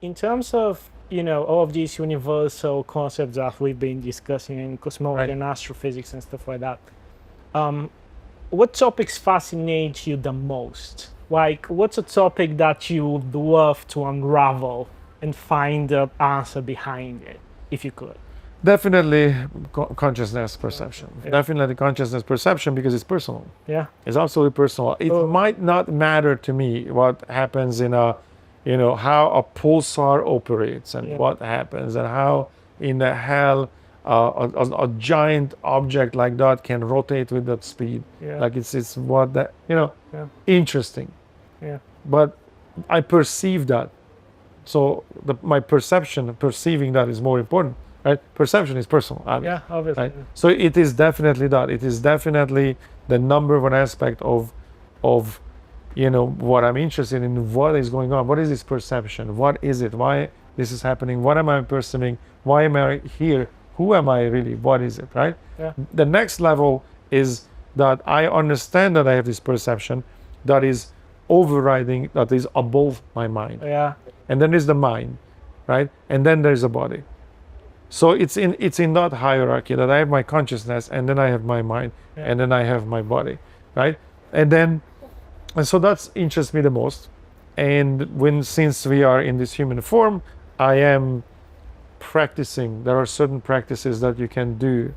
in terms of, all of these universal concepts that we've been discussing in cosmology and astrophysics and stuff like that, what topics fascinate you the most? Like, what's a topic that you would love to unravel and find the answer behind it, if you could? Definitely consciousness perception. Yeah. Definitely consciousness perception, because it's personal. Yeah. It's absolutely personal. It might not matter to me what happens in how a pulsar operates and what happens and how in the hell a giant object like that can rotate with that speed. Yeah. Like it's what that, interesting. Yeah. But I perceive that. So my perceiving that is more important. Right? Perception is personal. Yeah, obviously. Right? So it is definitely that. It is definitely the number one aspect of what I'm interested in, what is going on, what is this perception, what is it, why this is happening, what am I perceiving, why am I here, who am I really, what is it, right? Yeah. The next level is that I understand that I have this perception that is overriding, that is above my mind. Yeah. And then there's the mind, right? And then there's a body. So it's in that hierarchy that I have my consciousness, and then I have my mind, and then I have my body, right? And so that interests me the most. And since we are in this human form, I am practicing. There are certain practices that you can do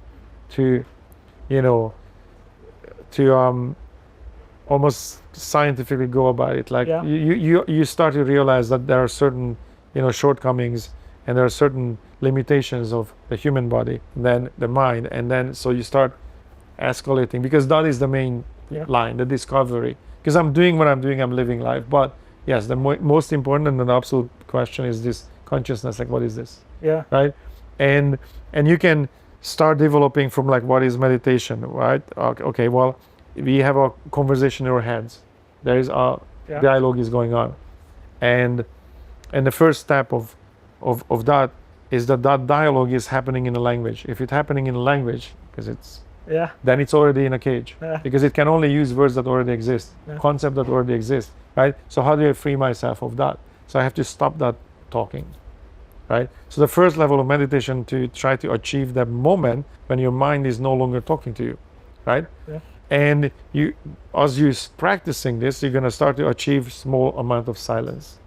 to almost scientifically go about it. Like you start to realize that there are certain shortcomings, and there are certain limitations of the human body, then the mind, and then so you start escalating, because that is the main line, the discovery. Because I'm doing what I'm doing, I'm living life. But yes, the most important and the absolute question is this consciousness, like what is this? Yeah. Right? And you can start developing from like, what is meditation, right? Okay, well, we have a conversation in our heads. There is a dialogue is going on. And the first step of that is that dialogue is happening in a language. If it's happening in a language, because then it's already in a cage, because it can only use words that already exist, concept that already exist, right? So how do I free myself of that? So I have to stop that talking, right? So the first level of meditation to try to achieve that moment when your mind is no longer talking to you, right? Yeah. And as you're practicing this, you're gonna start to achieve small amount of silence,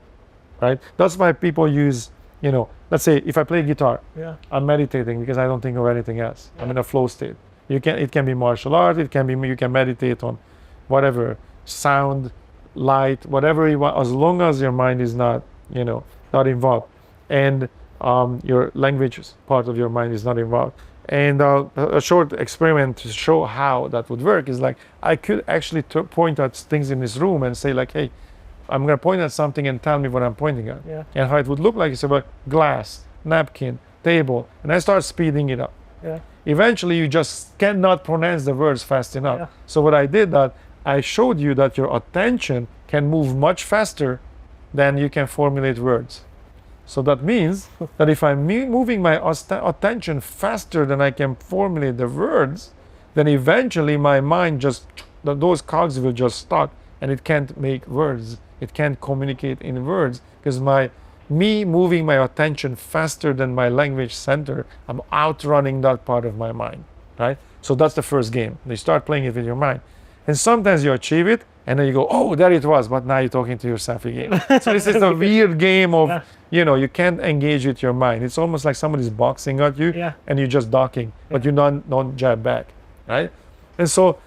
right? That's why people use, let's say if I play guitar, I'm meditating because I don't think of anything else. I'm in a flow state. It can be martial art, you can meditate on whatever, sound, light, whatever you want, as long as your mind is not involved, and your language part of your mind is not involved. And a short experiment to show how that would work is like, I could actually point at things in this room and say like, hey, I'm going to point at something and tell me what I'm pointing at. Yeah. And how it would look like is about glass, napkin, table, and I start speeding it up. Yeah. Eventually, you just cannot pronounce the words fast enough. Yeah. So what I did, that I showed you that your attention can move much faster than you can formulate words. So that means that if I'm moving my attention faster than I can formulate the words, then eventually my mind those cogs will just stop, and it can't make words. It can't communicate in words, because me moving my attention faster than my language center, I'm outrunning that part of my mind, right? So that's the first game. You start playing it with your mind. And sometimes you achieve it, and then you go, oh, there it was, but now you're talking to yourself again. So this is a weird game of, you can't engage with your mind. It's almost like somebody's boxing at you, and you're just ducking, but you don't jab back, right? And so,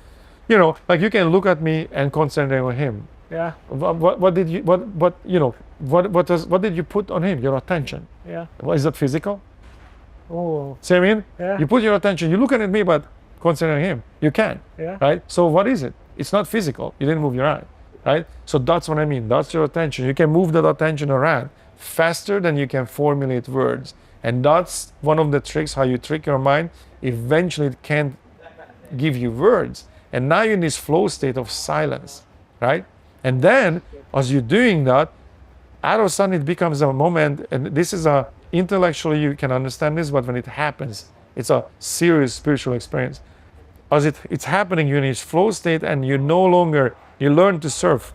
like you can look at me and concentrate on him. Yeah. What did you put on him? Your attention. Yeah. Well, is that physical? Oh. See what I mean? Yeah. You put your attention, you're looking at me, but concentrating on him. You can. Yeah. Right? So what is it? It's not physical. You didn't move your eye. Right? So that's what I mean. That's your attention. You can move that attention around faster than you can formulate words. And that's one of the tricks, how you trick your mind. Eventually it can't give you words. And now you're in this flow state of silence. Right? And then, as you're doing that, out of sudden it becomes a moment, and this is intellectually you can understand this, but when it happens, it's a serious spiritual experience. As it's happening, you're in this flow state, and you learn to surf.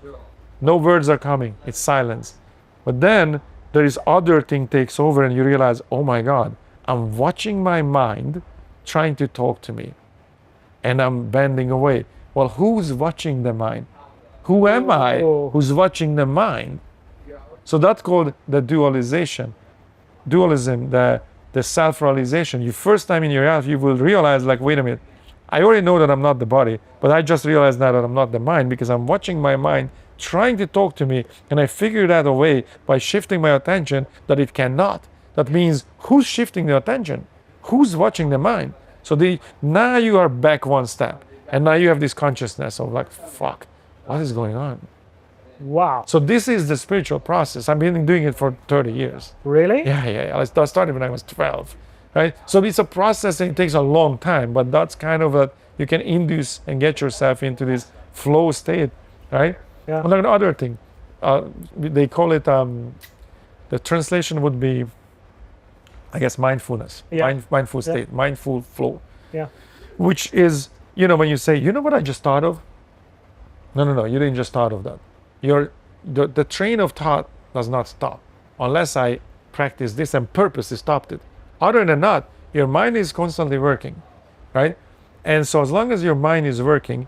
No words are coming, it's silence. But then, there is other thing takes over and you realize, oh my God, I'm watching my mind trying to talk to me and I'm bending away. Well, who's watching the mind? Who am I who's watching the mind? So that's called the dualism, the self-realization. You first time in your life, you will realize like, wait a minute, I already know that I'm not the body, but I just realized now that I'm not the mind because I'm watching my mind trying to talk to me, and I figured out a way by shifting my attention that it cannot. That means who's shifting the attention? Who's watching the mind? So now you are back one step, and now you have this consciousness of like, fuck, what is going on? Wow. So this is the spiritual process. I've been doing it for 30 years. Really? Yeah. I started when I was 12, right? So it's a process and it takes a long time, but that's kind of a, you can induce and get yourself into this flow state, right? Yeah. Another thing, they call it, the translation would be, I guess, mindfulness, mindful state, mindful flow. Yeah. Which is, when you say, you know what I just thought of? No, you didn't just thought of that. The train of thought does not stop unless I practice this and purposely stopped it. Other than that, your mind is constantly working, right? And so as long as your mind is working,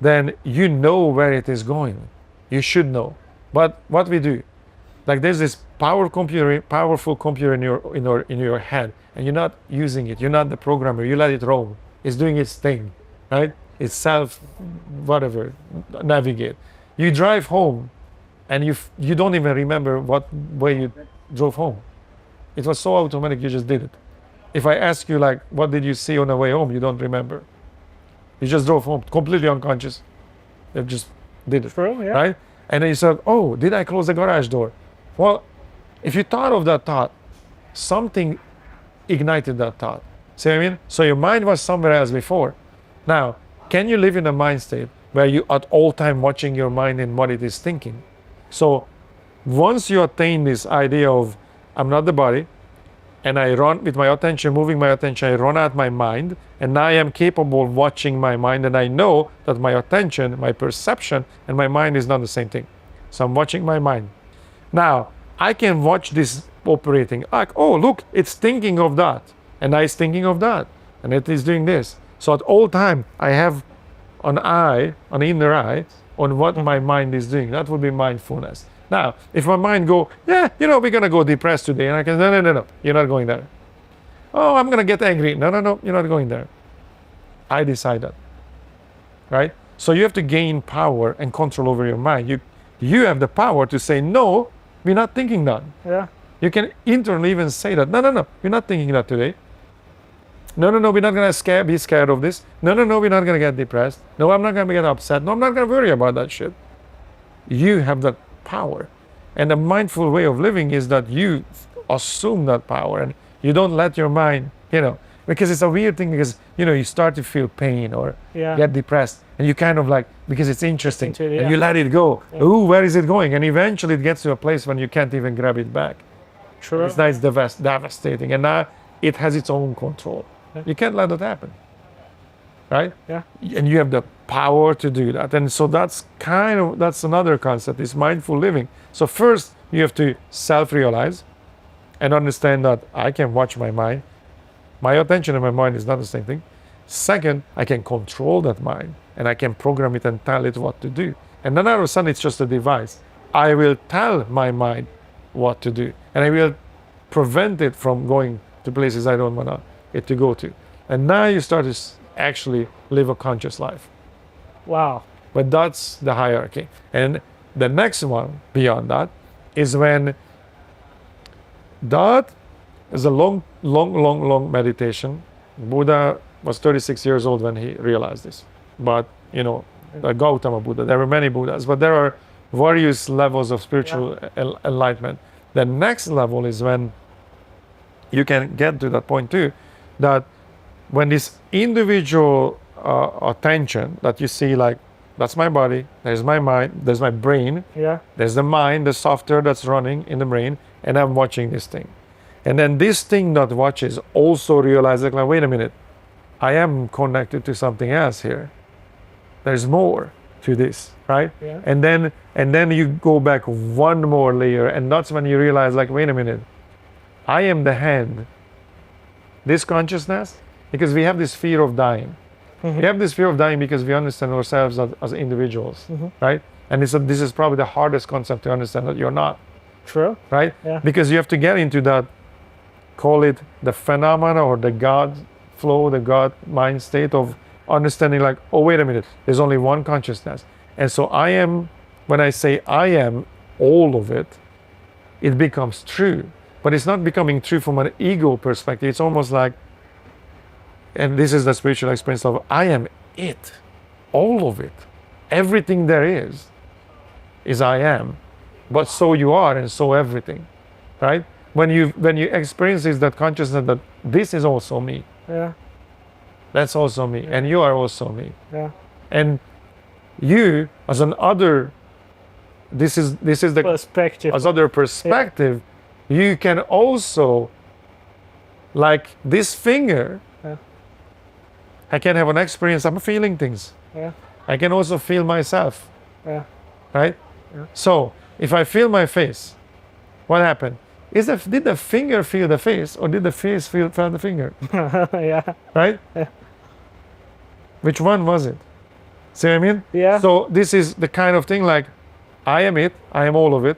then you know where it is going. You should know. But what we do, like there's this powerful computer in your head, and you're not using it. You're not the programmer. You let it roam. It's doing its thing, right? It's whatever, navigate. You drive home, and you don't even remember what way you drove home. It was so automatic, you just did it. If I ask you, like, what did you see on the way home, you don't remember. You just drove home, completely unconscious. You just did it. True, yeah. Right? And then you said, oh, did I close the garage door? Well, if you thought of that thought, something ignited that thought. See what I mean? So your mind was somewhere else before. Now, can you live in a mind state where you at all time watching your mind and what it is thinking? So once you attain this idea of I'm not the body, and I run with my attention, moving my attention, I run out my mind, and now I am capable of watching my mind, and I know that my attention, my perception, and my mind is not the same thing. So I'm watching my mind. Now, I can watch this operating, like, oh, look, it's thinking of that, and I is thinking of that, and it is doing this. So at all time, I have an inner eye, on what my mind is doing. That would be mindfulness. Now, if my mind go, we're gonna go depressed today, and I can, no, you're not going there. Oh, I'm gonna get angry. No, you're not going there. I decide that, right? So you have to gain power and control over your mind. You have the power to say, no, we're not thinking that. Yeah. You can internally even say that, no, we're not thinking that today. No, we're not gonna be scared of this. No, we're not gonna get depressed. No, I'm not gonna get upset. No, I'm not gonna worry about that shit. You have that power. And a mindful way of living is that you assume that power and you don't let your mind, because it's a weird thing because, you start to feel pain or get depressed and you kind of like, because it's interesting and you let it go. Yeah. Ooh, where is it going? And eventually it gets to a place when you can't even grab it back. True. It's nice, devastating. And now it has its own control. Yeah. You can't let that happen. Right? Yeah. And you have the power to do that. And so that's another concept, is mindful living. So first you have to self-realize and understand that I can watch my mind. My attention and my mind is not the same thing. Second, I can control that mind and I can program it and tell it what to do. And then all of a sudden it's just a device. I will tell my mind what to do and I will prevent it from going to places I don't want it to go to. And now you start to actually live a conscious life. Wow. But that's the hierarchy. And the next one beyond that is when that is a long meditation. Buddha was 36 years old when he realized this. But, the Gautama Buddha, there were many Buddhas, but there are various levels of spiritual enlightenment. The next level is when you can get to that point too, that when this individual attention that you see, like, that's my body, there's my mind, there's my brain, there's the mind, the software that's running in the brain, and I'm watching this thing. And then this thing that watches also realizes, like, wait a minute, I am connected to something else here. There's more. to this, right? Yeah. And then you go back one more layer, and that's when you realize, like, wait a minute, I am the hand. This consciousness, because we have this fear of dying. Mm-hmm. We have this fear of dying because we understand ourselves as individuals, Mm-hmm. right? And this is probably the hardest concept to understand, that you're not, True. right? Yeah. Because you have to get into that, call it the phenomena or the God flow, the God mind state of understanding, like, oh, wait a minute, there's only one consciousness. And so I am, when I say I am all of it, it becomes true. But it's not becoming true from an ego perspective. It's almost like, and this is the spiritual experience of I am it, all of it. Everything there is I am. But so you are, and so everything, right? When you experience this, that consciousness that this is also me, Yeah. that's also me, and you are also me. Yeah. And you as an other, this is the Perspective. as other perspective, you can also, like this finger, Yeah. I can have an experience, I'm feeling things. Yeah. I can also feel myself, Yeah. right? Yeah. So if I feel my face, what happened? Did the finger feel the face, or did the face feel the finger? Yeah. Right? Yeah. Which one was it? See what I mean? Yeah. So this is the kind of thing, like, I am it, I am all of it.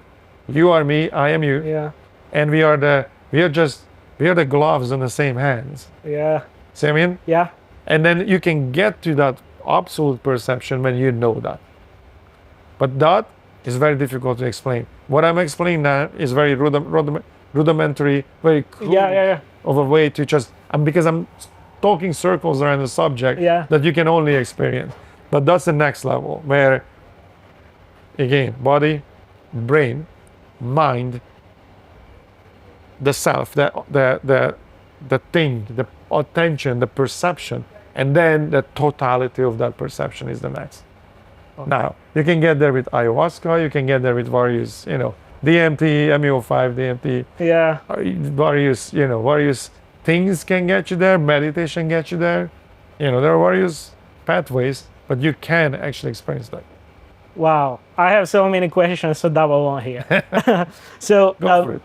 You are me, I am you. Yeah. And we are the gloves on the same hands. Yeah. See what I mean? Yeah. And then you can get to that absolute perception when you know that. But that is very difficult to explain. What I'm explaining now is very rudimentary, very crude Yeah. of a way to just, because I'm talking circles around the subject Yeah. that you can only experience. But that's the next level, where, again, body, brain, mind, the self, the thing, the attention, the perception, and then the totality of that perception is the next. Okay. Now, you can get there with ayahuasca, you can get there with various, DMT, MeO5, DMT, Yeah. various things can get you there, meditation gets you there. There are various pathways, but you can actually experience that. Wow. I have so many questions, so double one here. So, Go for it.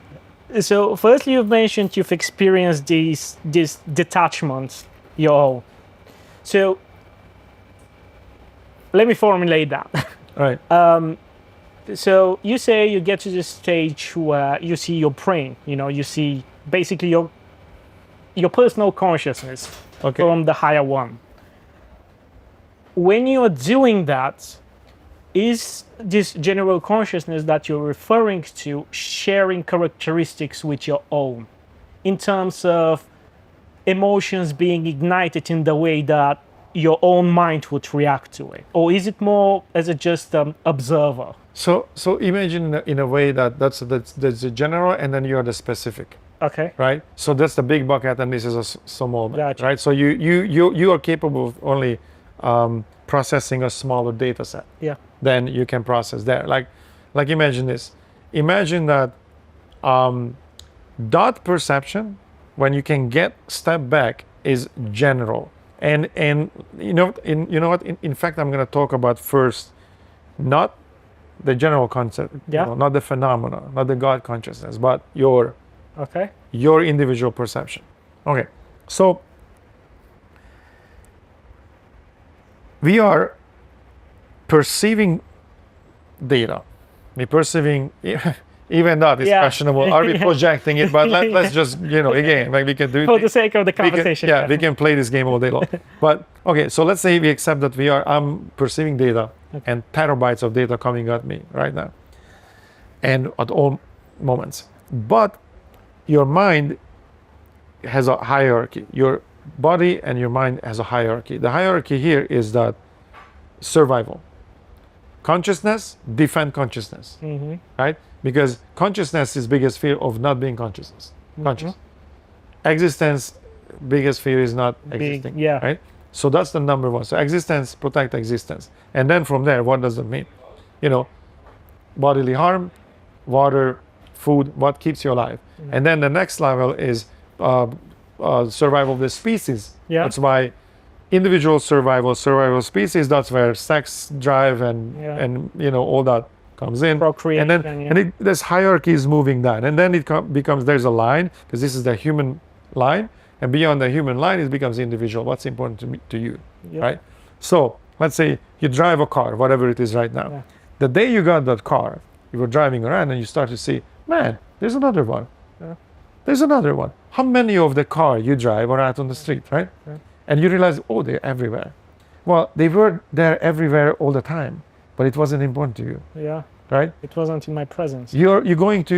So firstly, you've mentioned you've experienced these detachments, your own. So let me formulate that. All right. So you say you get to the stage where you see your brain, you see basically your personal consciousness from the higher one. When you're doing that, is this general consciousness that you're referring to sharing characteristics with your own in terms of emotions being ignited in the way that your own mind would react to it? Or is it more as a just observer? So imagine in a way that's the general, and then you're the specific. Okay. Right. So that's the big bucket, and this is a small bucket. Gotcha. Right. So you are capable of only processing a smaller data set. Yeah. Then you can process there. Like imagine this. Imagine that dot perception, when you can step back, is general. And you know what? In fact, I'm going to talk about first, not the general concept, not the phenomena, not the God consciousness, but your individual perception. Okay, so we are perceiving data. We're perceiving, even that is questionable. Are we projecting it? But let's just, again, like we can do it. For the sake of the conversation. We can play this game all day long. But, okay, so let's say we accept that I'm perceiving data and terabytes of data coming at me right now. And at all moments. But your mind has a hierarchy. Your body and your mind has a hierarchy. The hierarchy here is that survival. Consciousness, defend consciousness, right? Because consciousness is biggest fear of not being conscious. Existence, biggest fear is not existing, right? So that's the number one. So existence, protect existence. And then from there, what does it mean? Bodily harm, water, food, what keeps you alive. And then the next level is survival of the species. That's why individual survival species. That's where sex drive and all that comes in. Procreation, and then yeah. and this hierarchy is moving down, and then it becomes there's a line, because this is the human line, and beyond the human line it becomes individual. What's important to you, right? So let's say you drive a car, whatever it is right now. Yeah. The day you got that car, you were driving around and you start to see, man, there's another one. Yeah. There's another one. How many of the car you drive are out on the street, right? Yeah. And you realize, oh, they're everywhere. Well, they were there everywhere all the time, but it wasn't important to you, Yeah. right? It wasn't in my presence. You're going to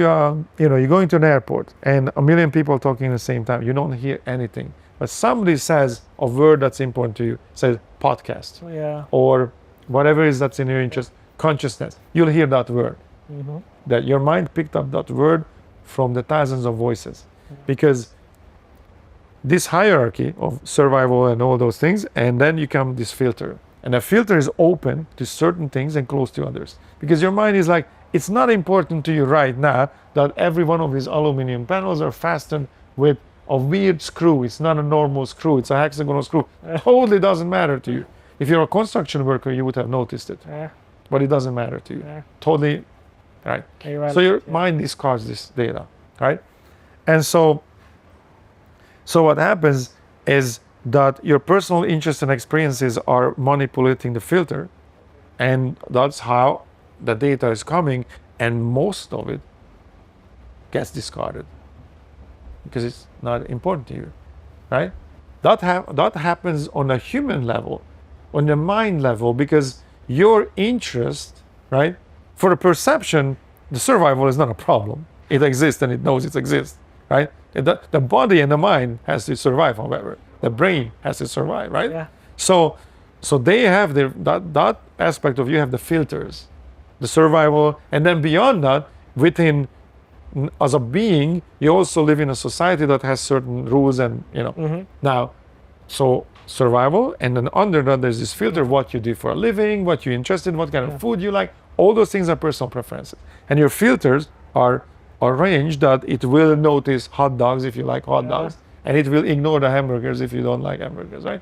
you're going to an airport and a million people talking at the same time. You don't hear anything, but somebody says a word that's important to you. Says podcast Yeah. or whatever it is that's in your interest, consciousness. You'll hear that word. Mm-hmm. That your mind picked up that word from the thousands of voices, because this hierarchy of survival and all those things, and then you come this filter, and the filter is open to certain things and closed to others, because your mind is like, it's not important to you right now that every one of these aluminum panels are fastened with a weird screw. It's not a normal screw, it's a hexagonal screw. Totally doesn't matter to you. If you're a construction worker, you would have noticed it, Yeah. but it doesn't matter to you. Yeah. Totally, right? You're right. So your Yeah. mind discards this data, right? And so what happens is that your personal interests and experiences are manipulating the filter, and that's how the data is coming, and most of it gets discarded because it's not important to you, right? That happens on a human level, on the mind level, because your interest, right? For the perception, the survival is not a problem. It exists and it knows it exists, right? The body and the mind has to survive, however. The brain has to survive, right? Yeah. So they have that aspect of you have the filters, the survival, and then beyond that, within as a being, you also live in a society that has certain rules and now, so survival, and then under that there's this filter of what you do for a living, what you're interested in, what kind of food you like. All those things are personal preferences, and your filters are arranged that it will notice hot dogs if you like hot dogs, and it will ignore the hamburgers if you don't like hamburgers, right?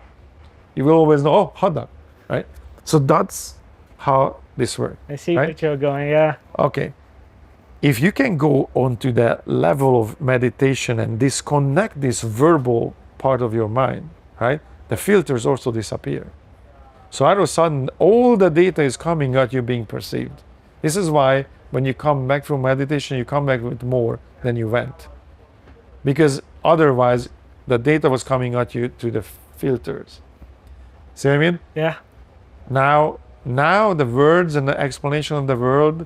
You will always know, oh, hot dog, right? So that's how this works. I see right? what you're going. Yeah. Okay. If you can go onto the level of meditation and disconnect this verbal part of your mind, right? The filters also disappear. So all of a sudden, all the data is coming at you being perceived. This is why when you come back from meditation, you come back with more than you went. Because otherwise, the data was coming at you through the filters. See what I mean? Yeah. Now the words and the explanation of the world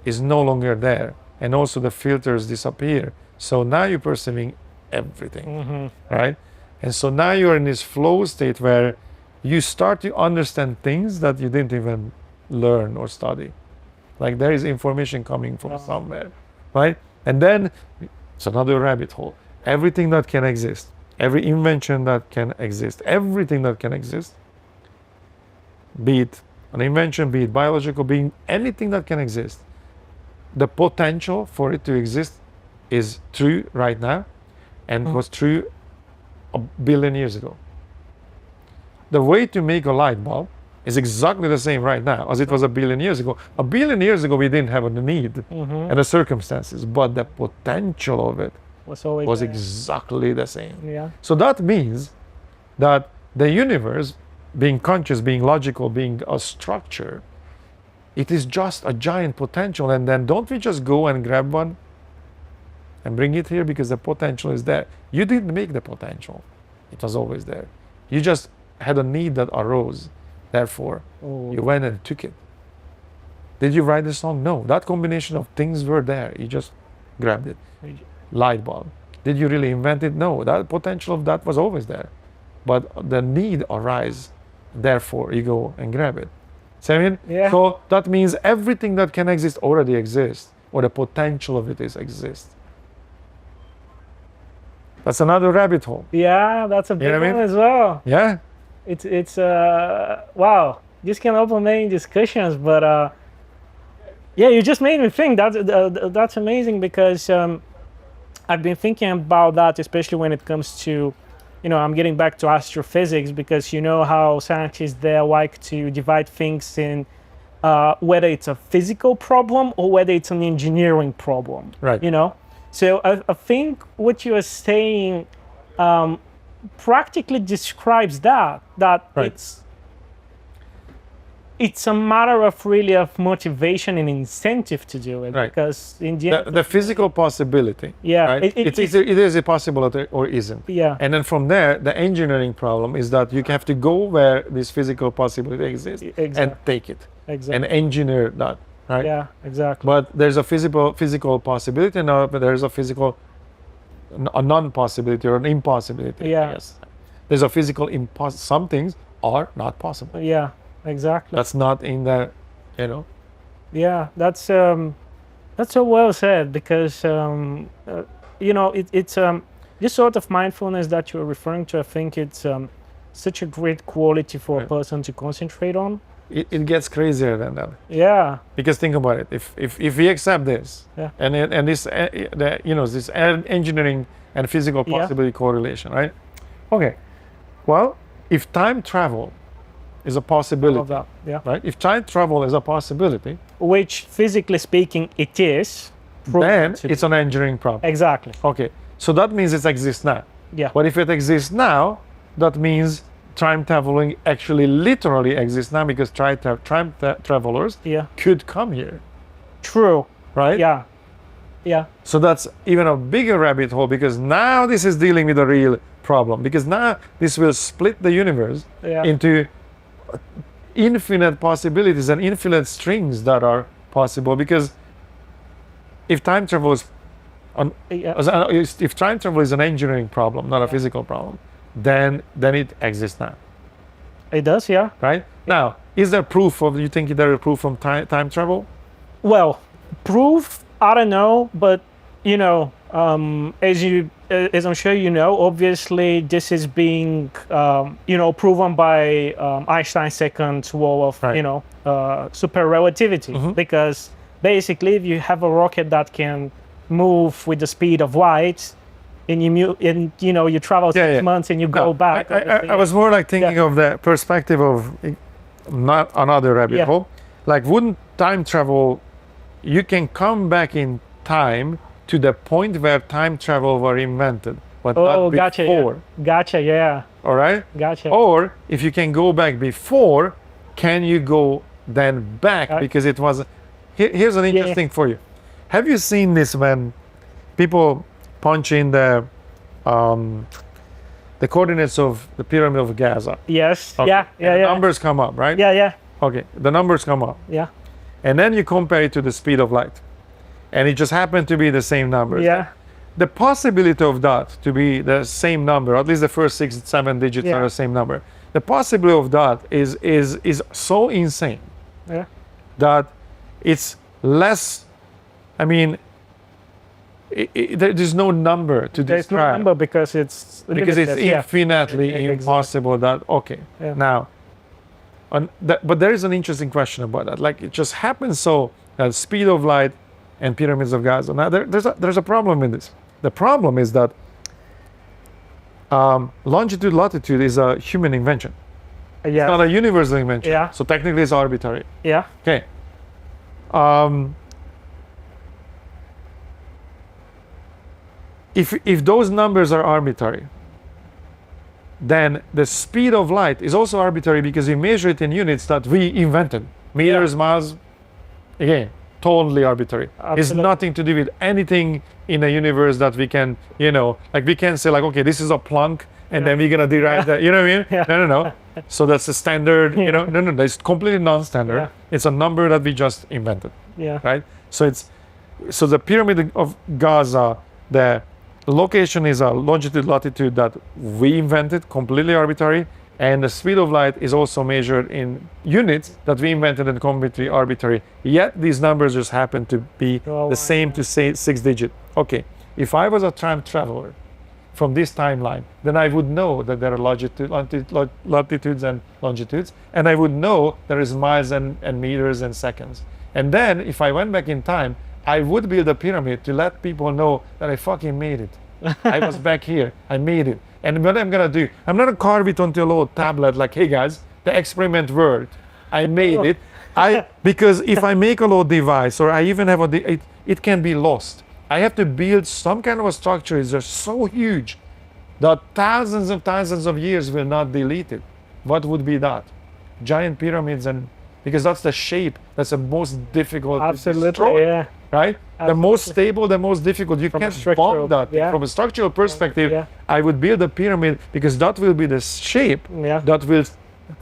is no longer there. And also the filters disappear. So now you're perceiving everything, right? And so now you're in this flow state where you start to understand things that you didn't even learn or study. Like there is information coming from somewhere, right? And then it's another rabbit hole. Everything that can exist, every invention that can exist, everything that can exist, be it an invention, be it biological being, anything that can exist, the potential for it to exist is true right now and was true a billion years ago. The way to make a light bulb is exactly the same right now as it was a billion years ago. A billion years ago, we didn't have a need and the circumstances, but the potential of it was exactly the same. Yeah. So that means that the universe, being conscious, being logical, being a structure, it is just a giant potential. And then don't we just go and grab one and bring it here because the potential is there? You didn't make the potential. It was always there. You just had a need that arose. Therefore, you went and took it. Did you write the song? No. That combination of things were there. You just grabbed it. Light bulb. Did you really invent it? No. That potential of that was always there. But the need arises. Therefore, you go and grab it. See what I mean? Yeah. So that means everything that can exist already exists, or the potential of it exists. That's another rabbit hole. Yeah, that's a big one as well. Yeah. It's wow. This can open many discussions, but yeah, you just made me think. That's amazing because I've been thinking about that, especially when it comes to I'm getting back to astrophysics because you know how scientists there like to divide things in whether it's a physical problem or whether it's an engineering problem. Right. So I think what you are saying practically describes that Right. it's a matter of really of motivation and incentive to do it. Right. Because in the end, The physical possibility. Yeah, Right? it it is a possibility or isn't. yeah, And then from there, the engineering problem is that you have to go where this physical possibility exists and exactly, take it and exactly. engineer that. Right. Yeah, exactly. But there's a physical possibility, and there's a non-possibility or an impossibility. Yeah. Yes. There's a physical some things are not possible. Yeah, exactly. That's not in the, Yeah, that's so well said because it's this sort of mindfulness that you're referring to. I think it's such a great quality for a Right. person to concentrate on. It gets crazier than that. Yeah, Because think about it. If we accept this, Yeah. and this this engineering and physical Yeah. possibility correlation, right? Okay. Well, if time travel is a all of possibility, that. Yeah, right? If time travel is a possibility, which physically speaking it is. proven then to it's an engineering problem. exactly. Okay. So that means it exists now. Yeah, But if it exists now, that means time traveling actually literally exists now because travelers yeah, could come here, true. right? Yeah, yeah, So that's even a bigger rabbit hole because now this is dealing with a real problem because now this will split the universe yeah. into infinite possibilities and infinite strings that are possible because if time travel is Yeah. if time travel is an engineering problem, not a physical problem, then it exists now, It does. Yeah. right? Now, is there proof of? You think there is proof from time travel? Well, proof, I don't know, but as I'm sure you know, obviously this is being proven by Einstein's second law of Right. super relativity, because basically if you have a rocket that can move with the speed of light, and you travel 6 months and you go back. I was more like thinking of the perspective of not another rabbit Yeah. hole. Like, wouldn't time travel? You can come back in time to the point where time travel were invented, but Oh, not gotcha. before. Yeah. Gotcha. Yeah. All right. Gotcha. Or if you can go back before, can you go then back because it was? Here's an interesting for you. Have you seen this when people punch in the coordinates of the pyramid of Gaza? Yes. Okay. Yeah. Yeah. And Yeah. the numbers come up, right? Yeah. Yeah. Okay. The numbers come up, Yeah. and then you compare it to the speed of light, and it just happened to be the same numbers. Yeah. The possibility of that to be the same number, at least the first 6, 7 digits Yeah. are the same number. The possibility of that is so insane Yeah. that it's less. I mean, there's no number to There's no describe number because it's limited, yeah. infinitely Exactly. impossible. That okay. Yeah. Now, but there is an interesting question about that. Like, it just happens so that speed of light and pyramids of Gaza. Now there's a problem with this. The problem is that longitude latitude is a human invention. It's Yeah. not a universal invention. Yeah. So technically it's arbitrary. Yeah. Okay. If those numbers are arbitrary, then the speed of light is also arbitrary because we measure it in units that we invented. Meters, miles, again, totally arbitrary. It's Absolutely. nothing to do with anything in the universe that we can, like we can say like, okay, this is a Planck, and then we're gonna derive that. You know what I mean? Yeah. No. So that's the standard. No. That's completely non-standard. Yeah. It's a number that we just invented, Yeah. right? So the pyramid of Gaza, the location is a longitude latitude that we invented, completely arbitrary, and the speed of light is also measured in units that we invented and completely arbitrary. Yet these numbers just happen to be the same to say 6 digit. Okay, if I was a time traveler from this timeline, then I would know that there are latitudes and longitudes, and I would know there is miles and meters and seconds. And then if I went back in time, I would build a pyramid to let people know that I fucking made it. I was back here. I made it. And what I'm gonna do, I'm not gonna carve it onto a little tablet like, hey guys, the experiment worked. I made it. Because if I make a little device, or I even have it can be lost. I have to build some kind of a structure that's so huge that thousands of years will not delete it. What would be that? Giant pyramids, and because that's the shape that's the most difficult to Absolutely, destroy, yeah. right? The Absolutely. most stable, the most difficult. You From a can't structural- bomb that. yeah. From a structural perspective, Yeah. I would build a pyramid because that will be the shape Yeah. that will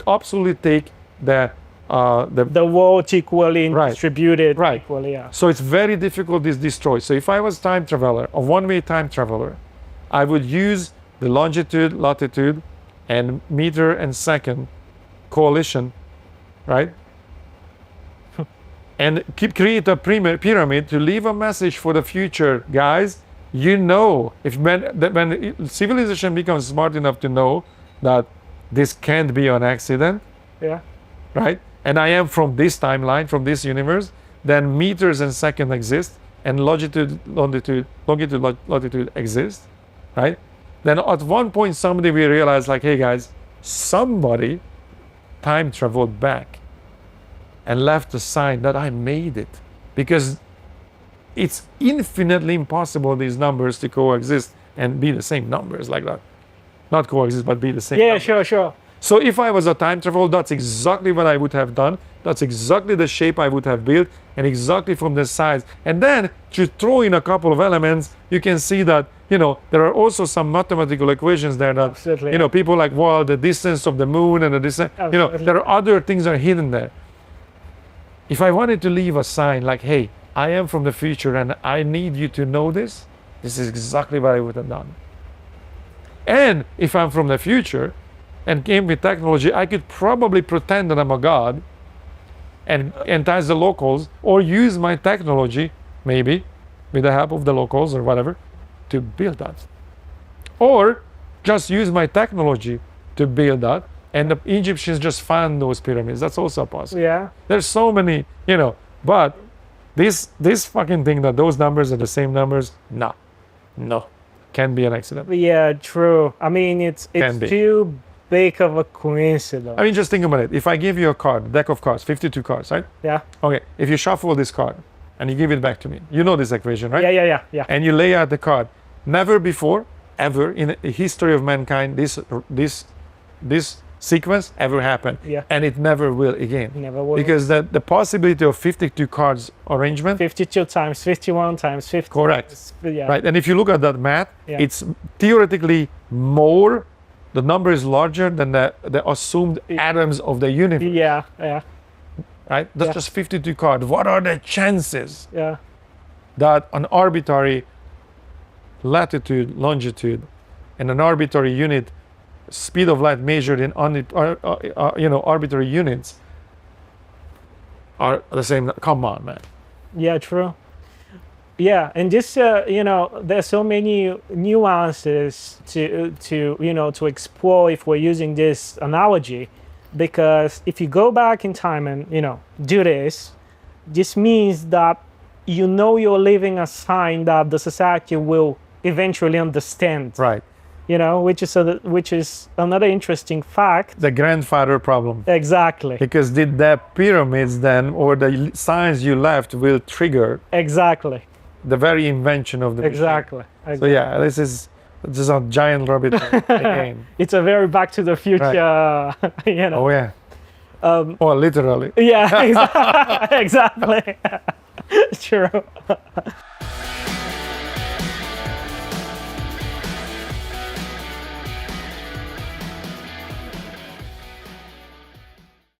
absolutely take the The world equally Right. distributed Right. equally, yeah. So it's very difficult to destroy. So if I was time traveler, a one-way time traveler, I would use the longitude, latitude, and meter and second coalition, right? And create a pyramid to leave a message for the future, guys. You know, when civilization becomes smart enough to know that this can't be an accident, Yeah. right? And I am from this timeline, from this universe, then meters and second exist, and longitude, latitude exist, right? Then at one point, somebody will realize, like, hey guys, somebody time traveled back and left a sign that I made it, because it's infinitely impossible these numbers to coexist and be the same numbers like that. Not coexist, but be the same. Yeah, numbers. sure. So if I was a time traveler, that's exactly what I would have done. That's exactly the shape I would have built, and exactly from the size. And then to throw in a couple of elements, you can see that, there are also some mathematical equations there that, Absolutely. People like, well, the distance of the moon and the distance, Absolutely. there are other things that are hidden there. If I wanted to leave a sign like, hey, I am from the future and I need you to know this, this is exactly what I would have done. And if I'm from the future and came with technology, I could probably pretend that I'm a god and entice the locals, or use my technology, maybe with the help of the locals or whatever, to build that. Or just use my technology to build that, and the Egyptians just found those pyramids. That's also possible. Yeah. There's so many, but this fucking thing that those numbers are the same numbers, no, can be an accident. Yeah, true. I mean, it's Can be. too big of a coincidence. I mean, just think about it. If I give you a card, deck of cards, 52 cards, right? Yeah. Okay, if you shuffle this card and you give it back to me, you know this equation, right? Yeah. And you lay out the card. Never before, ever in the history of mankind, this sequence ever happened. Yeah. And it never will again. Never will. Because the possibility of 52 cards arrangement, 52 times 51 times 50. correct. Yeah. Right, and if you look at that math, Yeah. it's theoretically more, the number is larger than the assumed atoms of the universe, Yeah. right? That's Yeah. just 52 cards. What are the chances Yeah. that an arbitrary latitude, longitude, and an arbitrary unit, speed of light measured in arbitrary units, are the same? Come on, man. Yeah, true. Yeah, and this, there's so many nuances to explore if we're using this analogy, because if you go back in time and do this means that you're leaving a sign that the society will eventually understand. Right. Which is another interesting fact. The grandfather problem. Exactly. Because did the pyramids then, or the signs you left, will trigger Exactly. the very invention of the machine. Exactly. So yeah, this is a giant rabbit hole again. It's a very Back to the Future, Oh yeah. Literally. Yeah, exactly. True.